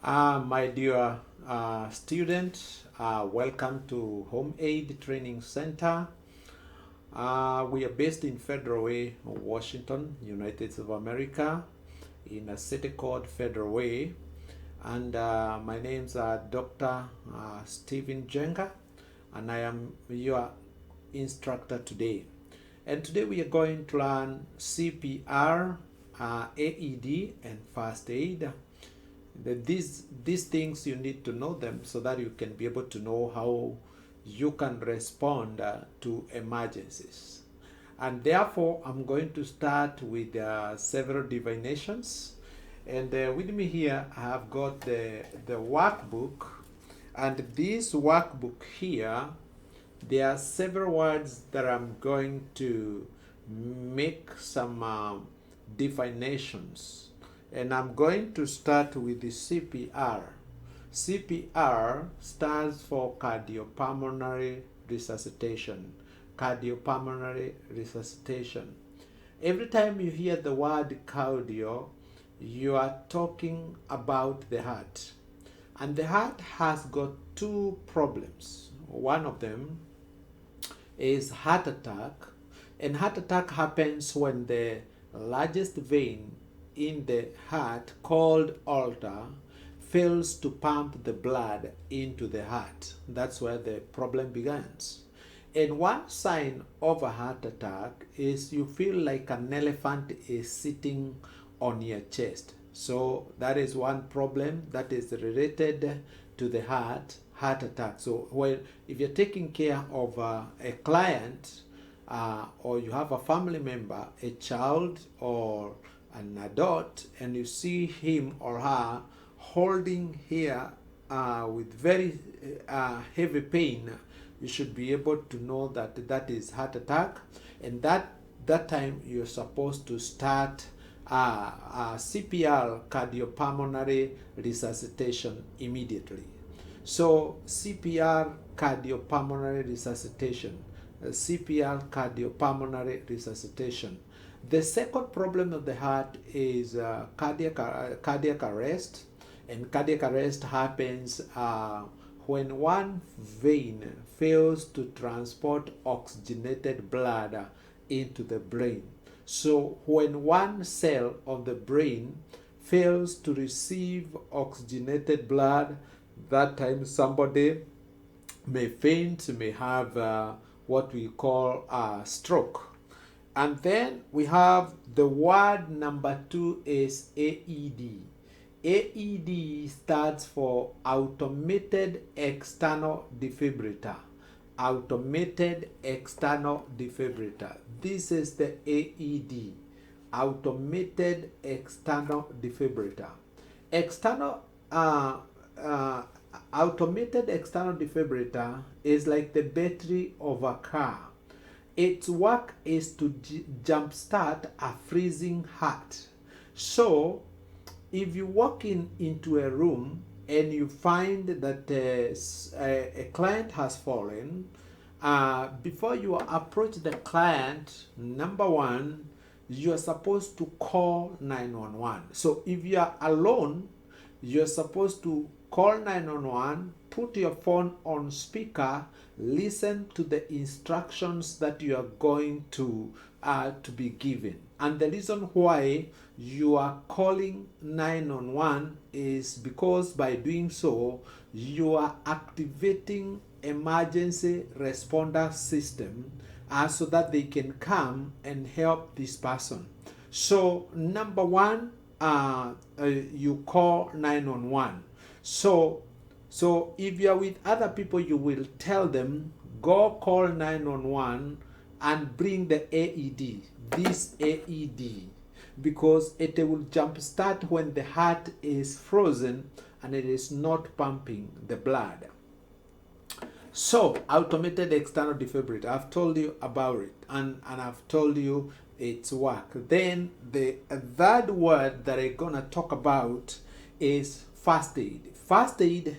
My dear students, welcome to Home Aid Training Center. We are based in Federal Way, Washington, United States of America, in a city called Federal Way. And my name's Dr. Stephen Jenga, and I am your instructor today. And today we are going to learn CPR, AED, and first aid. These things you need to know them so that you can be able to know how you can respond to emergencies. And therefore, I'm going to start with several divinations. And with me here, I have got the workbook. And this workbook here, there are several words that I'm going to make some definitions. And I'm going to start with the CPR. CPR stands for cardiopulmonary resuscitation. Cardiopulmonary resuscitation. Every time you hear the word cardio, you are talking about the heart. And the heart has got two problems. One of them is heart attack. And heart attack happens when the largest vein in the heart, called aorta, fails to pump the blood into the heart. That's where the problem begins. And one sign of a heart attack is you feel like an elephant is sitting on your chest. So that is one problem that is related to the heart attack. So if you're taking care of a client or you have a family member, a child or an adult, and you see him or her holding here with very heavy pain, you should be able to know that that is heart attack, and that time you're supposed to start CPR, cardiopulmonary resuscitation, immediately. So CPR, cardiopulmonary resuscitation, CPR, cardiopulmonary resuscitation. The second problem of the heart is cardiac arrest, and cardiac arrest happens when one vein fails to transport oxygenated blood into the brain. So when one cell of the brain fails to receive oxygenated blood, that time somebody may faint, may have what we call a stroke. And then we have the word number 2 is AED. AED stands for automated external defibrillator. Automated external defibrillator. This is the AED. Automated external defibrillator. Automated external defibrillator is like the battery of a car. Its work is to jumpstart a freezing heart. So, if you walk into a room and you find that a client has fallen, before you approach the client, number one, you are supposed to call 911. So, if you are alone, you're supposed to call 911, put your phone on speaker, listen to the instructions that you are going to be given. And the reason why you are calling 911 is because by doing so, you are activating emergency responder system so that they can come and help this person. So number one, you call 911. So if you are with other people, you will tell them, go call 911 and bring the AED, this AED, because it will jumpstart when the heart is frozen and it is not pumping the blood. So, automated external defibrillator, I've told you about it, and I've told you its work. Then the third word that I'm gonna talk about is first aid. First aid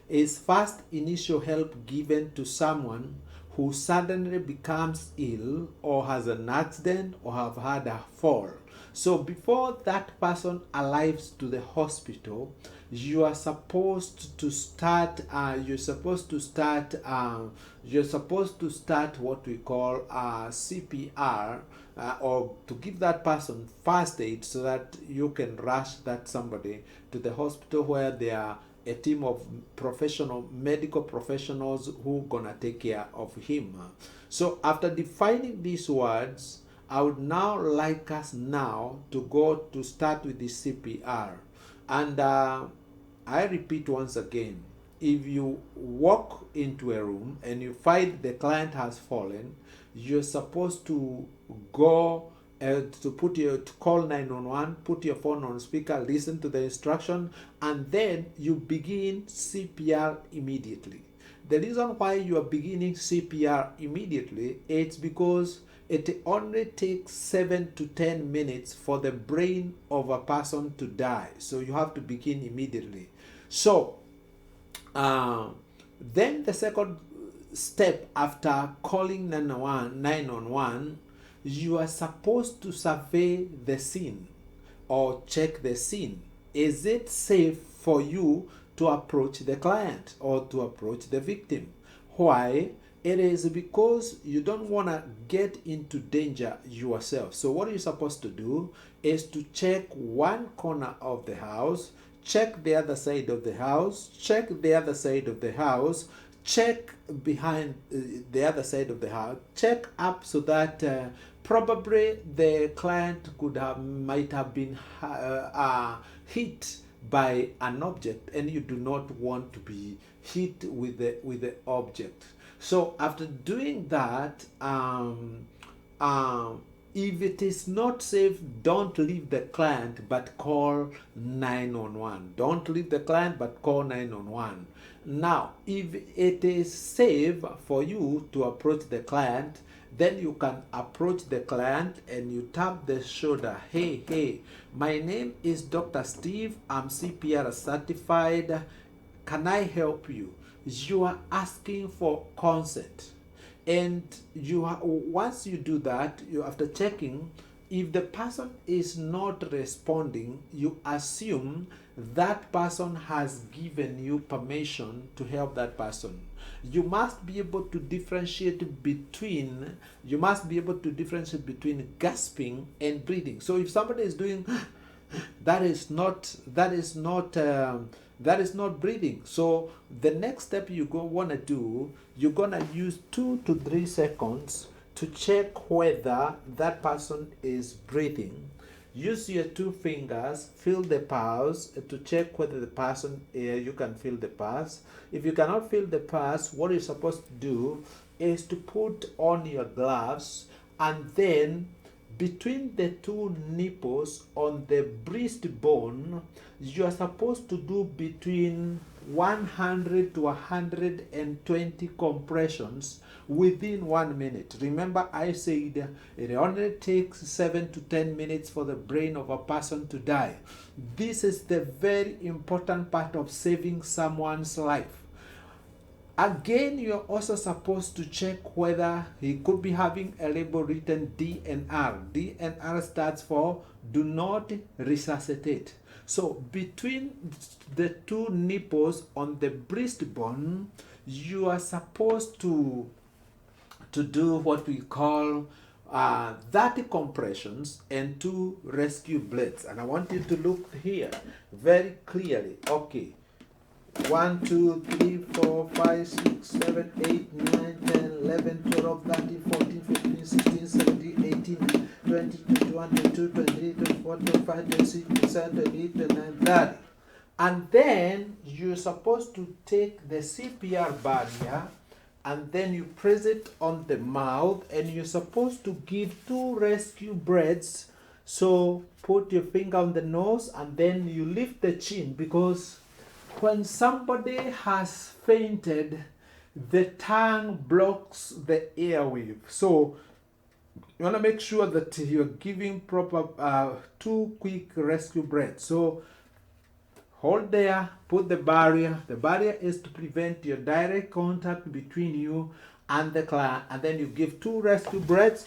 is first initial help given to someone who suddenly becomes ill or has an accident or have had a fall. So before that person arrives to the hospital, you are supposed to start. You're supposed to start what we call CPR, or to give that person first aid, so that you can rush that somebody to the hospital where there are a team of medical professionals who gonna take care of him. So after defining these words, I would now like us now to go to start with the CPR. And I repeat once again, if you walk into a room and you find the client has fallen, you're supposed to go to call 911, put your phone on speaker, listen to the instruction, and then you begin CPR immediately. The reason why you are beginning CPR immediately, it's because it only takes 7 to 10 minutes for the brain of a person to die. So you have to begin immediately. So then the second step after calling 911, you are supposed to survey the scene or check the scene. Is it safe for you to approach the client or to approach the victim? Why? It is because you don't want to get into danger yourself. So what you're supposed to do is to check one corner of the house, check the other side of the house, check the other side of the house, check behind the other side of the house, check up, so that probably the client might have been hit by an object, and you do not want to be hit with the object. So after doing that, if it is not safe, don't leave the client but call 911. Don't leave the client but call 911. Now, if it is safe for you to approach the client, then you can approach the client and you tap the shoulder. Hey, my name is Dr. Steve. I'm CPR certified. Can I help you? You are asking for consent. And once you do that, after checking, if the person is not responding, you assume that person has given you permission to help that person. You must be able to differentiate between gasping and breathing. So if somebody is doing that is not breathing. So the next step you're gonna use 2 to 3 seconds to check whether that person is breathing. Use your 2 fingers, feel the pulse to check whether the person, you can feel the pulse. If you cannot feel the pulse, what you're supposed to do is to put on your gloves, and then between the 2 nipples on the breastbone, you are supposed to do between 100 to 120 compressions within 1 minute. Remember, I said it only takes 7 to 10 minutes for the brain of a person to die. This is the very important part of saving someone's life. Again, you're also supposed to check whether he could be having a label written DNR. DNR stands for do not resuscitate. So between the 2 nipples on the breastbone, you are supposed to do what we call 30 compressions and 2 rescue breaths. And I want you to look here very clearly. Okay. 1, 2, 3, 4, 5, 6, 7, 8, 9, 10, 11, 12, 13, 14, 15, 16, 17, 18, 20, 21, 22, 23, 24, 25, 26, 27, 28, 29, 30. And then you're supposed to take the CPR barrier and then you press it on the mouth, and you're supposed to give 2 rescue breaths. So put your finger on the nose and then you lift the chin, because when somebody has fainted, the tongue blocks the airway. So you want to make sure that you're giving proper 2 quick rescue breaths. So hold there, put the barrier. The barrier is to prevent your direct contact between you and the client. And then you give 2 rescue breaths.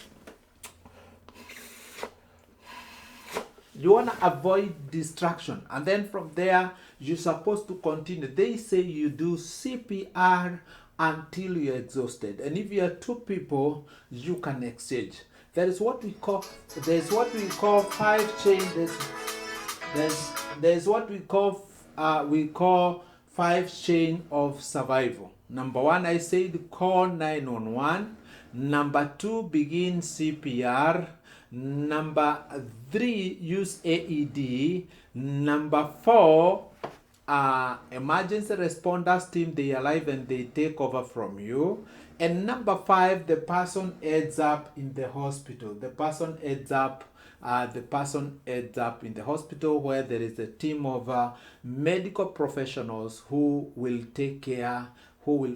You want to avoid distraction. And then from there, you're supposed to continue. They say you do CPR until you're exhausted. And if you are two people, you can exchange. There's what we call 5 chain. There's what we call 5 chain of survival. Number 1, I said call 911. Number 2, begin CPR. Number 3, use AED. Number 4, emergency responders team, they arrive and they take over from you. And number 5, the person ends up in the hospital. The person ends up in the hospital where there is a team of medical professionals who will take care or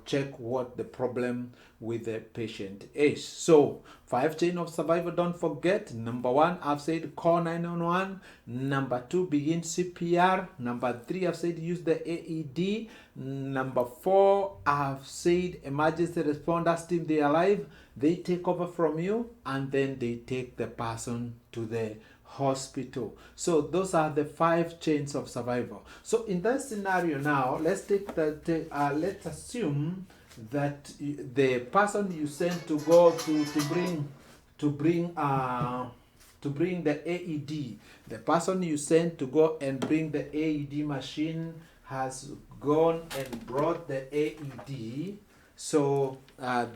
check what the problem with the patient is. So 5 chain of survival, don't forget. Number 1, I've said call 911. Number 2, begin CPR. Number 3, I've said use the AED. Number 4, I've said emergency responders team, they arrive, they take over from you, and then they take the person to the hospital. So those are the 5 chains of survival. So in that scenario now, let's assume that the person you sent to go to bring the AED, the person you sent to go and bring the AED machine has gone and brought the AED. So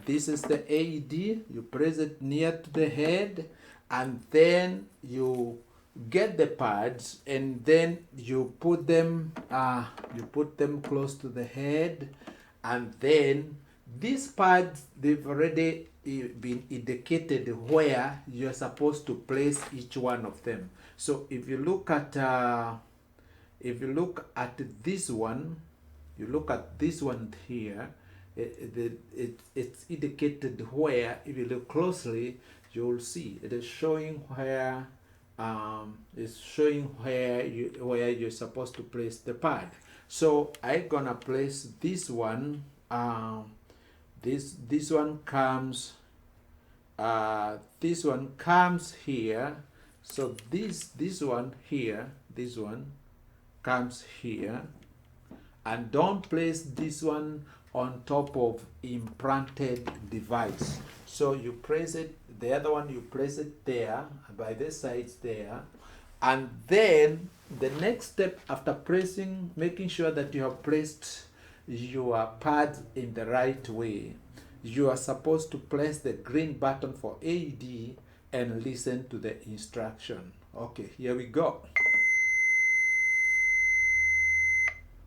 this is the AED. You place it near to the head, and then you get the pads, and then you put them close to the head, and then these pads, they've already been indicated where you're supposed to place each one of them. So if you look at this one, you look at this one here, it's indicated where. If you look closely, you'll see it is showing where you're supposed to place the pad. So I'm gonna place this one. This one comes here. So this one here, this one comes here, and don't place this one on top of implanted device. So you place it, the other one you place it there by the sides there, and then the next step after pressing, making sure that you have placed your pads in the right way, you are supposed to press the green button for AED and listen to the instruction. Okay, here we go.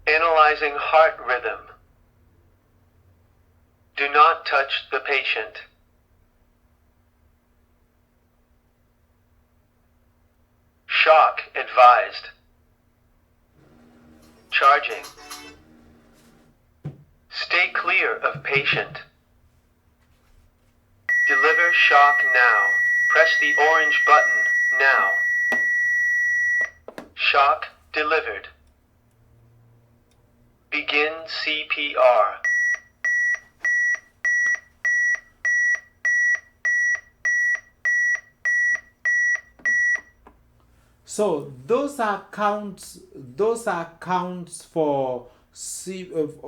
Analyzing heart rhythm. Do not touch the patient. Shock advised. Charging. Stay clear of patient. Deliver shock now. Press the orange button now. Shock delivered. Begin CPR. So those are counts for CPR,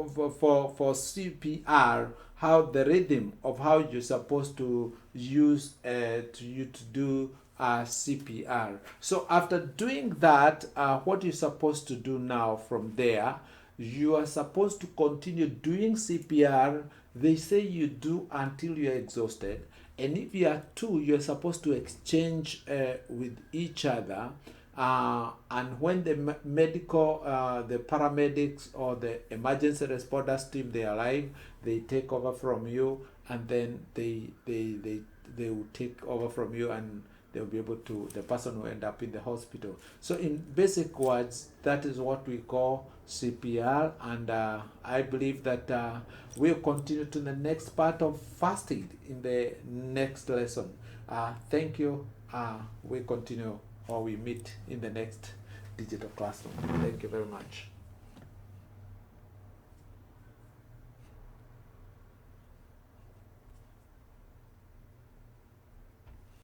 how the rhythm of how you're supposed to use to do CPR. So after doing that, what you're supposed to do now from there, you are supposed to continue doing CPR. They say you do until you're exhausted. And if you are 2, you're supposed to exchange with each other. And when the the paramedics or the emergency responders team, they arrive, they take over from you, and then they will take over from you, and they'll be able to, the person will end up in the hospital. So in basic words, that is what we call CPR, and I believe that we'll continue to the next part of first aid in the next lesson. Thank you. We continue, or we meet in the next digital classroom. Thank you very much.